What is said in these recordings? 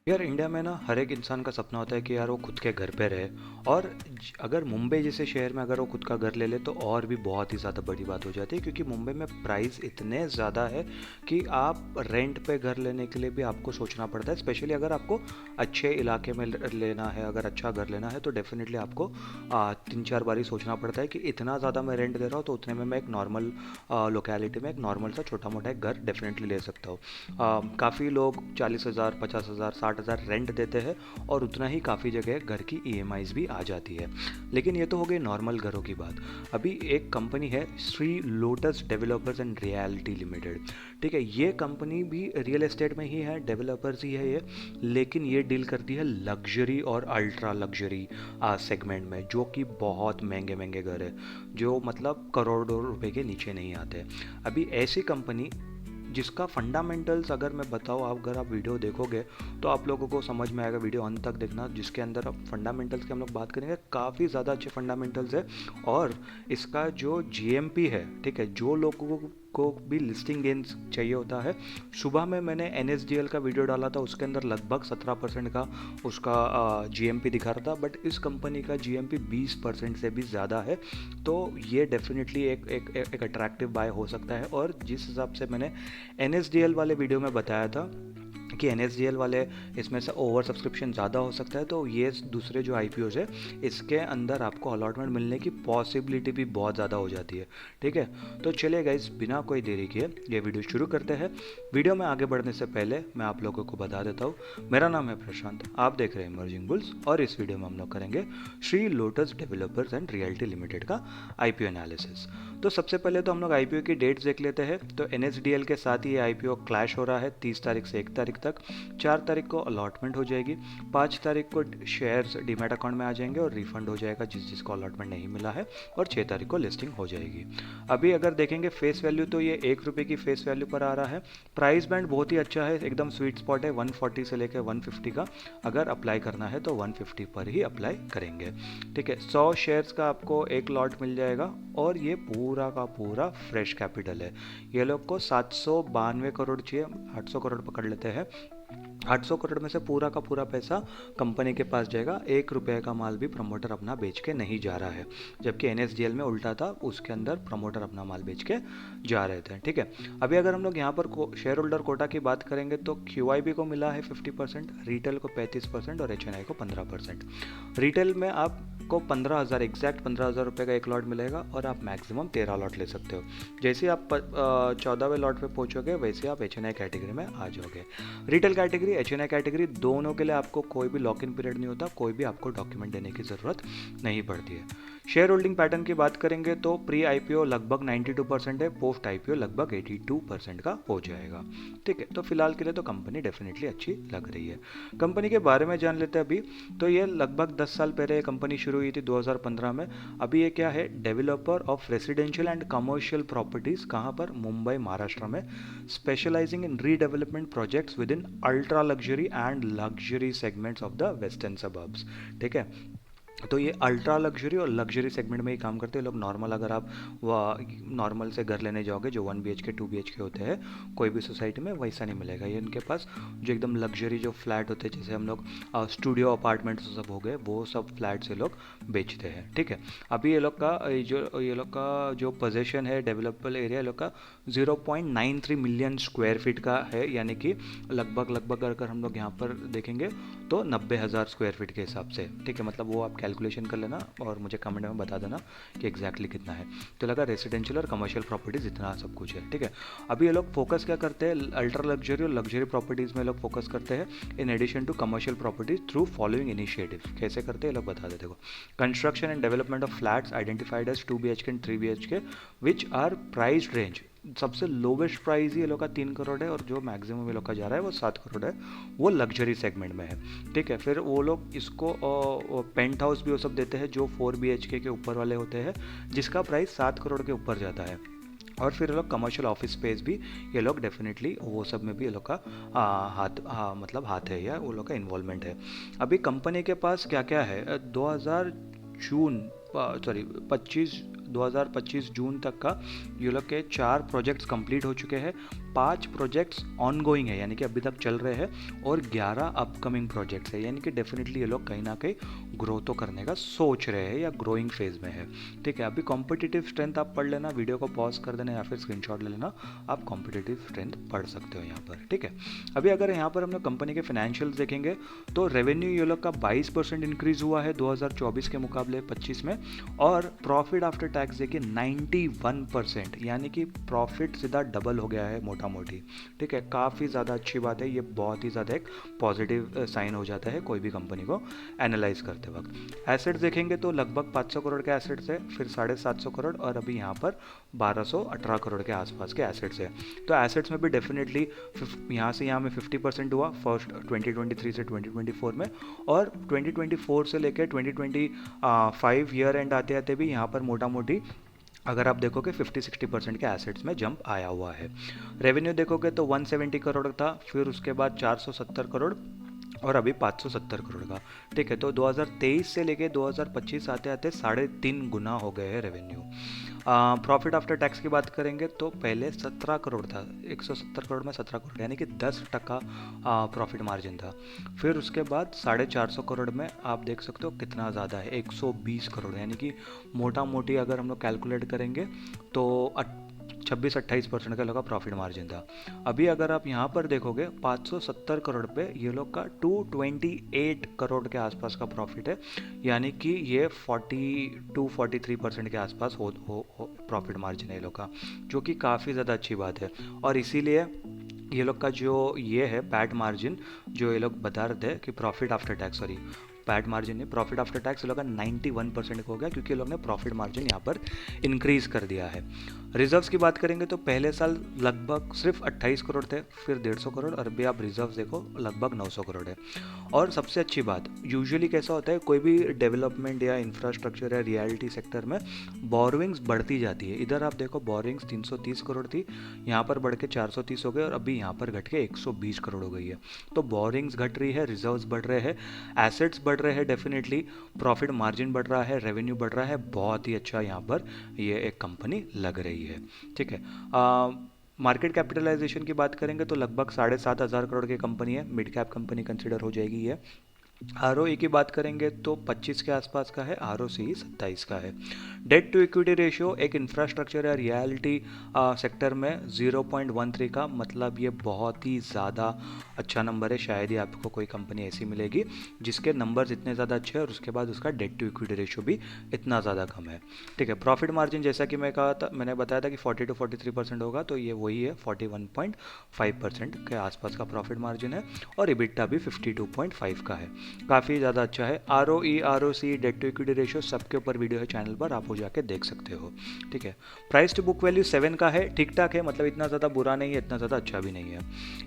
यार इंडिया में ना हर एक इंसान का सपना होता है कि यार वो खुद के घर पे रहे। और अगर मुंबई जैसे शहर में अगर वो खुद का घर ले ले तो और भी बहुत ही ज़्यादा बड़ी बात हो जाती है, क्योंकि मुंबई में प्राइस इतने ज़्यादा है कि आप रेंट पे घर लेने के लिए भी आपको सोचना पड़ता है। स्पेशली अगर आपको अच्छे इलाके में लेना है, अगर अच्छा घर लेना है तो डेफिनेटली आपको 3-4 बार ही सोचना पड़ता है कि इतना ज़्यादा मैं रेंट दे रहा हूँ तो उतने में मैं एक नॉर्मल लोकेलिटी में एक नॉर्मल सा छोटा मोटा एक घर डेफिनेटली ले सकता हूँ। काफ़ी लोग 40,000 50,000 60,000 रेंट देते हैं और उतना ही काफ़ी जगह घर की ईएमआईज भी आ जाती है। लेकिन ये तो हो गई नॉर्मल घरों की बात। अभी एक कंपनी है Shri lotus developers and realty limited. ठीक है, ये कंपनी भी रियल एस्टेट में ही है, डेवलपर्स ही है ये। लेकिन ये डील करती है लग्जरी और अल्ट्रा लग्जरी सेगमेंट में, जो कि बहुत महंगे महंगे घर है, जो मतलब करोड़ों रुपए के नीचे नहीं आते। अभी ऐसी कंपनी जिसका फंडामेंटल्स अगर मैं बताऊँ, आप अगर आप वीडियो देखोगे तो आप लोगों को समझ में आएगा। वीडियो अंत तक देखना, जिसके अंदर अब फंडामेंटल्स की हम लोग बात करेंगे, काफ़ी ज़्यादा अच्छे फंडामेंटल्स है। और इसका जो जीएमपी है, ठीक है, जो लोगों को भी लिस्टिंग गेंस चाहिए होता है। सुबह में मैंने एनएसडीएल का वीडियो डाला था, उसके अंदर लगभग 17% का उसका जीएमपी दिखा रहा था, बट इस कंपनी का जीएमपी 20% से भी ज़्यादा है। तो ये डेफिनेटली एक अट्रैक्टिव बाय हो सकता है। और जिस हिसाब से मैंने एनएसडीएल वाले वीडियो में बताया था कि एनएसडीएल वाले इसमें से ओवर सब्सक्रिप्शन ज़्यादा हो सकता है, तो ये दूसरे जो आईपीओज है इसके अंदर आपको अलॉटमेंट मिलने की पॉसिबिलिटी भी बहुत ज़्यादा हो जाती है। ठीक है, तो चलिए गाइस, बिना कोई देरी किए ये वीडियो शुरू करते हैं। वीडियो में आगे बढ़ने से पहले मैं आप लोगों को बता देता हूँ, मेरा नाम है प्रशांत, आप देख रहे हैं इमर्जिंग बुल्स, और इस वीडियो में हम लोग करेंगे Shri lotus developers and realty limited का आईपीओ एनालिसिस। तो सबसे पहले तो हम लोग आईपीओ की डेट्स देख लेते हैं। तो एनएसडीएल के साथ ही ये आईपीओ क्लैश हो रहा है 30 तारीख से 1 तारीख तक। 4 तारीख को अलॉटमेंट हो जाएगी, 5 तारीख को शेयर्स डीमैट अकाउंट में आ जाएंगे और रिफंड हो जाएगा जिसको अलॉटमेंट नहीं मिला है, और 6 तारीख को लिस्टिंग हो जाएगी। अभी अगर देखेंगे फेस वैल्यू, तो ये 1 रुपये की फेस वैल्यू पर आ रहा है। प्राइस बैंड बहुत ही अच्छा है, एकदम स्वीट स्पॉट है, 140 से लेकर 150 का। अगर अप्लाई करना है तो 150 पर ही अप्लाई करेंगे। ठीक है, 100 शेयर्स का आपको एक लॉट मिल जाएगा, और ये पूरा का पूरा फ्रेश कैपिटल है। ये लोग को 792 करोड़ चाहिए, 800 करोड़ पकड़ लेते हैं। 800 करोड़ में से पूरा का पूरा पैसा कंपनी के पास जाएगा, 1 रुपये का माल भी प्रमोटर अपना बेच के नहीं जा रहा है। जबकि एनएसडीएल में उल्टा था, उसके अंदर प्रमोटर अपना माल बेच के जा रहे थे। ठीक है, अभी अगर हम लोग यहाँ पर शेयर होल्डर कोटा की बात करेंगे तो क्यूआईबी को मिला है 50%, रिटेल को 35% और एचएनआई को 15%। रिटेल में आपको 15,000 एग्जैक्ट 15,000 रुपये का एक लॉट मिलेगा, और आप मैक्सिमम 13 लॉट ले सकते हो। जैसे ही आप 14वें लॉट पे पहुंचोगे वैसे आप एचएनआई कैटेगरी में आ जाओगे। रिटेल कैटेगरी, एचएनआई कैटेगरी, दोनों के लिए आपको कोई भी लॉक इन पीरियड नहीं होता, कोई भी आपको डॉक्यूमेंट देने की ज़रूरत नहीं पड़ती है। शेयर होल्डिंग पैटर्न की बात करेंगे तो प्री आईपीओ लगभग 92% है, पोस्ट आईपीओ लगभग 82% का हो जाएगा। ठीक है, तो फिलहाल के लिए तो कंपनी डेफिनेटली अच्छी लग रही है। कंपनी के बारे में जान लेते हैं अभी। तो ये लगभग 10 साल पहले कंपनी शुरू हुई थी 2015 में। अभी ये क्या है, developer of residential and commercial properties, कहाँ पर, मुंबई महाराष्ट्र में, specialising in redevelopment projects with in ultra luxury and luxury segments of the western suburbs. ठीक है, तो ये अल्ट्रा लग्जरी और लग्जरी सेगमेंट में ही काम करते हैं लोग। नॉर्मल अगर आप नॉर्मल से घर लेने जाओगे जो 1 BHK 2 BHK होते हैं कोई भी सोसाइटी में, वैसा नहीं मिलेगा ये इनके पास। जो एकदम लग्जरी जो फ्लैट होते हैं, जैसे हम लोग स्टूडियो अपार्टमेंट्स सब हो गए, वो सब फ्लैट से लोग बेचते हैं। ठीक है, अभी ये लोग का जो पोजेशन है, डेवलपेबल एरिया लोग का 0.93 मिलियन स्क्वायर फीट का है, यानी कि लगभग अगर हम लोग यहाँ पर देखेंगे तो 90,000 स्क्वायर फीट के हिसाब से। ठीक है, मतलब वो आप कैलकुलेशन कर लेना और मुझे कमेंट में बता देना कि एग्जैक्टली कितना है। तो लगा रेजिडेंशियल और कमर्शियल प्रॉपर्टीज़ इतना सब कुछ है। ठीक है, अभी ये लोग फोकस क्या करते हैं, अल्ट्रा लग्जरी और लग्जरी प्रॉपर्टीज़ में लोग फोकस करते हैं in addition to commercial properties through following initiative. कैसे करते हैं ये लोग बता देते हो। Construction and development of flats identified as 2 BHK and 3 BHK which are price range, सबसे लोवेस्ट प्राइस ही ये लोग का 3 करोड़ है, और जो मैक्सिमम ये लोग का जा रहा है वो 7 करोड़ है, वो लग्जरी सेगमेंट में है। ठीक है, फिर वो लोग इसको पेंट हाउस भी वो सब देते हैं जो 4 BHK के ऊपर वाले होते हैं, जिसका प्राइस 7 करोड़ के ऊपर जाता है। और फिर ये लोग कमर्शियल ऑफिस स्पेस भी ये लोग डेफिनेटली वो सब में भी ये लोग का मतलब हाथ है, या वो लोग का इन्वॉल्वमेंट है। अभी कंपनी के पास क्या क्या है, 2025 जून तक का ये लोग के 4 प्रोजेक्ट्स कंप्लीट हो चुके हैं। 5 प्रोजेक्ट्स ऑनगोइंग है, यानी कि अभी तक चल रहे हैं, और 11 अपकमिंग प्रोजेक्ट्स है, यानी कि डेफिनेटली ये लोग कहीं ना कहीं ग्रो तो करने का सोच रहे हैं या ग्रोइंग फेज में है। ठीक है, अभी कॉम्पिटिटिव स्ट्रेंथ आप पढ़ लेना, वीडियो को पॉज कर देना या फिर स्क्रीनशॉट ले लेना, आप कॉम्पिटिटिव स्ट्रेंथ पढ़ सकते हो यहाँ पर। ठीक है, अभी अगर यहाँ पर हम लोग कंपनी के फाइनेंशियल्स देखेंगे तो रेवेन्यू ये लोग का 22% इंक्रीज हुआ है 2024 के मुकाबले 25 में, और प्रॉफिट आफ्टर टैक्स देखिए 91%, यानी कि प्रॉफिट सीधा डबल हो गया है मोटा मोटी। ठीक है, काफ़ी ज़्यादा अच्छी बात है, ये बहुत ही ज़्यादा एक पॉजिटिव साइन हो जाता है कोई भी कंपनी को एनालाइज करते वक्त। एसेट्स देखेंगे तो लगभग 500 करोड़ के एसेट्स है, फिर 750 करोड़, और अभी यहाँ पर 1218 करोड़ के आसपास के एसेट्स है। तो एसेट्स में भी डेफिनेटली यहाँ से यहाँ में 50% हुआ फर्स्ट 2023 से 2024 में, और 2024 से लेकर 2025 ईयर एंड आते आते भी यहाँ पर मोटा मोटी अगर आप देखोगे 50-60% के एसेट्स में जंप आया हुआ है। रेवेन्यू देखोगे तो 170 करोड़ था, फिर उसके बाद 470 करोड़, और अभी 570 करोड़ का। ठीक है, तो 2023 से लेके 2025 आते आते 3.5 गुना हो गए हैं रेवेन्यू। प्रॉफिट आफ्टर टैक्स की बात करेंगे तो पहले 17 करोड़ था, 170 करोड़ में 17 करोड़, यानी कि 10% प्रॉफिट मार्जिन था। फिर उसके बाद 450 करोड़ में आप देख सकते हो कितना ज़्यादा है, 120 करोड़, यानी कि मोटा मोटी अगर हम लोग कैलकुलेट करेंगे तो 26-28% का लोग का प्रॉफिट मार्जिन था। अभी अगर आप यहाँ पर देखोगे 570 करोड़ पे ये लोग का 228 करोड़ के आसपास का प्रॉफिट है, यानी कि ये 42-43% के आसपास हो प्रॉफिट मार्जिन है ये लोग का, जो कि काफ़ी ज़्यादा अच्छी बात है। और इसीलिए ये लोग का जो ये है पैट मार्जिन, जो ये लोग बता रहे थे कि profit after tax, sorry PAT margin नहीं, प्रॉफिट आफ्टर टैक्स लोग का 91% हो गया, क्योंकि लोग ने प्रॉफिट मार्जिन यहाँ पर इंक्रीज कर दिया है। रिजर्व्स की बात करेंगे तो पहले साल लगभग सिर्फ 28 करोड़ थे, फिर 150 करोड़, और अभी आप रिजर्व्स देखो लगभग 900 करोड़ है। और सबसे अच्छी बात, यूजुअली कैसा होता है कोई भी डेवलपमेंट या इंफ्रास्ट्रक्चर या रियलिटी सेक्टर में बोरोइंग्स बढ़ती जाती है। इधर आप देखो बोरोइंग्स 330 करोड़ थी, यहाँ पर बढ़ के 430 हो गए, और अभी यहाँ पर घट के 120 करोड़ हो गई है। तो बोरोइंग्स घट रही है, रिजर्व्स बढ़ रहे हैं, एसेट्स बढ़ रहे हैं, डेफिनेटली प्रॉफिट मार्जिन बढ़ रहा है, रेवेन्यू बढ़ रहा है, बहुत ही अच्छा यहाँ पर ये एक कंपनी लग रही है। ठीक है, मार्केट कैपिटलाइजेशन की बात करेंगे तो लगभग 7,500 करोड़ की कंपनी है, मिड कैप कंपनी कंसिडर हो जाएगी ये। आर की बात करेंगे तो 25 के आसपास का है, आर 27 का है। डेट टू इक्विटी रेशियो एक इंफ्रास्ट्रक्चर या रियलिटी सेक्टर में 0.13 का, मतलब ये बहुत ही ज़्यादा अच्छा नंबर है। शायद ही आपको कोई कंपनी ऐसी मिलेगी जिसके नंबर्स इतने ज़्यादा अच्छे हैं और उसके बाद उसका डेट टू इक्विटी रेशियो भी इतना ज़्यादा कम है। ठीक है, प्रॉफिट मार्जिन जैसा कि मैंने बताया था कि 40-43% होगा, तो ये वही है, 41.5% के आसपास का प्रॉफिट मार्जिन है, और इबिट्टा भी 52.5 का है, काफ़ी ज़्यादा अच्छा है। R O E, R O C, debt to equity ratio सबके ऊपर वीडियो है चैनल पर, आप हो जाके देख सकते हो। ठीक है, प्राइस टू बुक वैल्यू 7 का है, ठीक ठाक है, मतलब इतना ज़्यादा बुरा नहीं है, इतना ज़्यादा अच्छा भी नहीं है।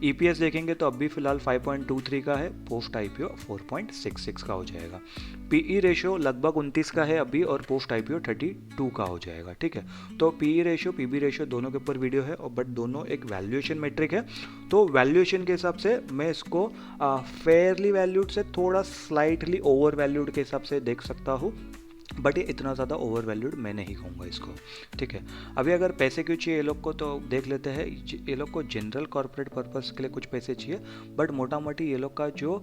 ईपीएस देखेंगे तो अभी फिलहाल 5.23 का है, पोस्ट आईपीओ 4.66 का हो जाएगा। पीई रेशियो लगभग 29 का है अभी, और पोस्ट आईपीओ 32 का हो जाएगा। ठीक है, तो पीई रेशियो पीबी रेशियो दोनों के ऊपर वीडियो है, और बट दोनों एक वैल्यूएशन मेट्रिक है, तो वैल्यूएशन के हिसाब से मैं इसको फेयरली वैल्यूड से थोड़ा स्लाइटली ओवर वैल्यूड के हिसाब से देख सकता हूँ, बट ये इतना ज़्यादा ओवर वैल्यूड मैं नहीं कहूँगा इसको। ठीक है, अभी अगर पैसे क्यों चाहिए ये लोग को तो देख लेते हैं। ये लोग को जनरल कॉर्पोरेट पर्पस के लिए कुछ पैसे चाहिए, बट मोटा मोटी ये लोग का जो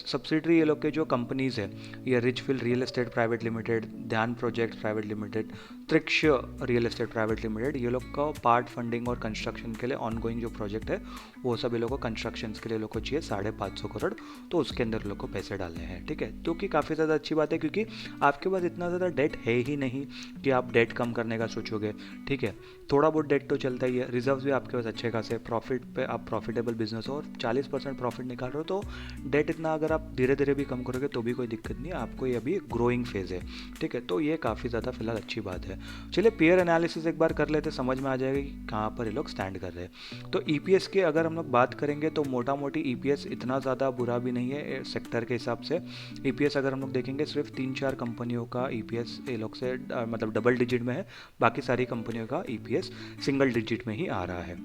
सब्सिडरी ये लोग के जो कंपनीज है, ये Richfield real estate private limited, Dhyan project private limited, Triksh real estate private limited, ये लोग का पार्ट फंडिंग और कंस्ट्रक्शन के लिए ऑनगोइंग जो प्रोजेक्ट है वो सब ये लोग को कंस्ट्रक्शन के लिए लोग को चाहिए 550 करोड़, तो उसके अंदर लोग को पैसे डालने हैं। ठीक है, तो कि काफ़ी ज़्यादा अच्छी बात है, क्योंकि आपके पास इतना ज़्यादा डेट है ही नहीं कि आप डेट कम करने का सोचोगे। ठीक है, थोड़ा बहुत डेट तो चलता ही है, रिजर्व्स भी आपके पास अच्छे खासे, प्रॉफिट पे आप प्रॉफिटेबल बिजनेस हो और 40% प्रॉफिट निकाल रहे हो, तो डेट इतना अगर आप धीरे धीरे भी कम करोगे तो भी कोई दिक्कत नहीं है, आपको ये अभी ग्रोइंग फेज है। ठीक है, तो ये काफ़ी ज़्यादा फिलहाल अच्छी बात है। चलिए पीयर एनालिसिस एक बार कर लेते, समझ में आ जाएगा कि कहाँ पर ये लोग स्टैंड कर रहे हैं। तो ईपीएस की अगर हम लोग बात करेंगे तो मोटा मोटी ईपीएस इतना ज़्यादा बुरा भी नहीं है सेक्टर के हिसाब से। ईपीएस अगर हम लोग देखेंगे सिर्फ 3-4 कंपनियों का ईपीएस ये लोग से मतलब डबल डिजिट में है, बाकी सारी कंपनियों का ईपीएस सिंगल डिजिट में ही आ रहा है।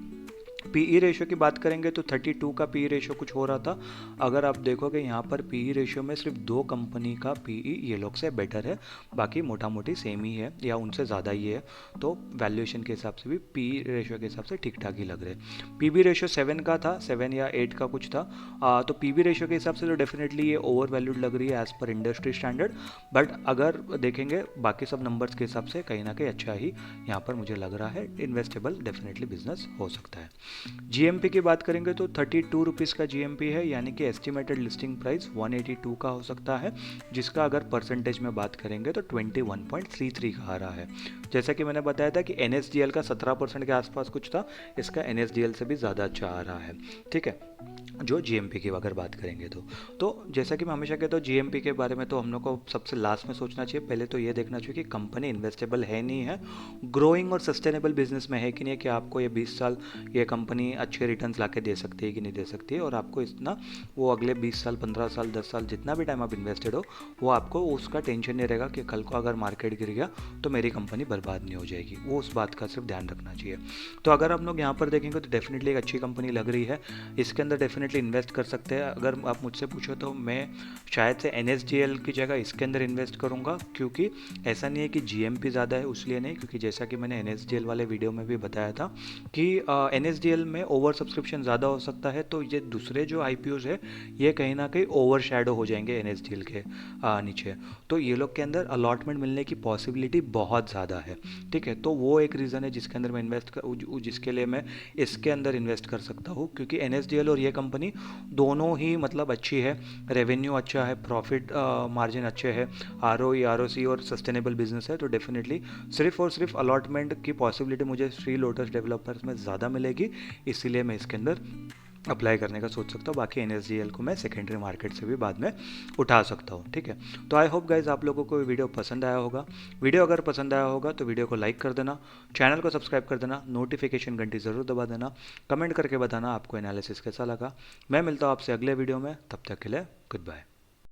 पीई रेशियो की बात करेंगे तो 32 का पीई रेशियो कुछ हो रहा था। अगर आप देखोगे यहाँ पर पीई रेशियो में सिर्फ दो कंपनी का पीई ये लोग से बेटर है, बाकी मोटा मोटी सेम ही है या उनसे ज़्यादा ही है। तो वैल्यूएशन के हिसाब से भी पीई रेशियो के हिसाब से ठीक ठाक ही लग रहे हैं। पीबी रेशियो 7 का था, 7 या 8 का कुछ था। तो पीबी रेशियो के हिसाब से तो डेफिनेटली ये ओवर वैल्यूड लग रही है as per industry standard. But अगर देखेंगे बाकी सब नंबर्स के हिसाब से कहीं ना कहीं अच्छा ही यहाँ पर मुझे लग रहा है, इन्वेस्टेबल डेफिनेटली बिजनेस हो सकता है। जीएमपी की बात करेंगे तो 32 रुपीज़ का जीएमपी है, यानी कि एस्टिमेटेड लिस्टिंग प्राइस 182 का हो सकता है, जिसका अगर परसेंटेज में बात करेंगे तो 21.33 का आ रहा है। जैसा कि मैंने बताया था कि एनएसडीएल का 17% के आसपास कुछ था, इसका एनएसडीएल से भी ज़्यादा अच्छा आ रहा है। ठीक है, जो जीएमपी की अगर बात करेंगे तो जैसा कि मैं हमेशा कहता हूँ जीएमपी के बारे में तो हम लोग को सबसे लास्ट में सोचना चाहिए। पहले तो ये देखना चाहिए कि कंपनी इन्वेस्टेबल है नहीं है, ग्रोइंग और सस्टेनेबल बिजनेस में है कि नहीं, कि आपको ये 20 साल ये कंपनी अच्छे रिटर्न्स ला के दे सकती है कि नहीं दे सकती है, और आपको इतना वो अगले 20 साल 15 साल 10 साल जितना भी टाइम आप इन्वेस्टेड हो वो आपको उसका टेंशन नहीं रहेगा कि कल को अगर मार्केट गिर गया तो मेरी कंपनी बर्बाद नहीं हो जाएगी। वो उस बात का सिर्फ ध्यान रखना चाहिए। तो अगर हम लोग यहाँ पर देखेंगे तो डेफिनेटली एक अच्छी कंपनी लग रही है, इसके अंदर डेफिनेटली इन्वेस्ट कर सकते हैं। अगर आप मुझसे पूछो तो मैं शायद से एनएसडीएल की जगह इसके अंदर इन्वेस्ट करूँगा, क्योंकि ऐसा नहीं है कि जीएमपी ज़्यादा है उसलिए नहीं, क्योंकि जैसा कि मैंने एनएसडीएल वाले वीडियो में भी बताया था कि एनएसडीएल में ओवर सब्सक्रिप्शन ज़्यादा हो सकता है, तो ये दूसरे जो आईपीओज है ये कहीं ना कहीं ओवर शैडो हो जाएंगे एनएसडीएल के नीचे। तो ये लोग के अंदर अलॉटमेंट मिलने की पॉसिबिलिटी बहुत ज़्यादा है। ठीक है, तो वो एक रीज़न है जिसके अंदर मैं जिसके लिए मैं इसके अंदर इन्वेस्ट कर सकता हूँ, क्योंकि एनएसडीएल और ये कंपनी दोनों ही मतलब अच्छी है, रेवेन्यू अच्छा है, प्रॉफिट मार्जिन अच्छे है, आरओसी और सस्टेनेबल बिजनेस है। तो डेफिनेटली सिर्फ और सिर्फ अलॉटमेंट की पॉसिबिलिटी मुझे श्री लोटस डेवलपर्स में ज़्यादा मिलेगी, इसीलिए मैं इसके अंदर अप्लाई करने का सोच सकता हूँ। बाकी एनएसडीएल को मैं सेकेंडरी मार्केट से भी बाद में उठा सकता हूँ। ठीक है, तो आई होप गाइज आप लोगों को वीडियो पसंद आया होगा। वीडियो अगर पसंद आया होगा तो वीडियो को लाइक कर देना, चैनल को सब्सक्राइब कर देना, नोटिफिकेशन घंटी ज़रूर दबा देना, कमेंट करके बताना आपको एनालिसिस कैसा लगा। मैं मिलता हूँ आपसे अगले वीडियो में, तब तक के लिए गुड बाय।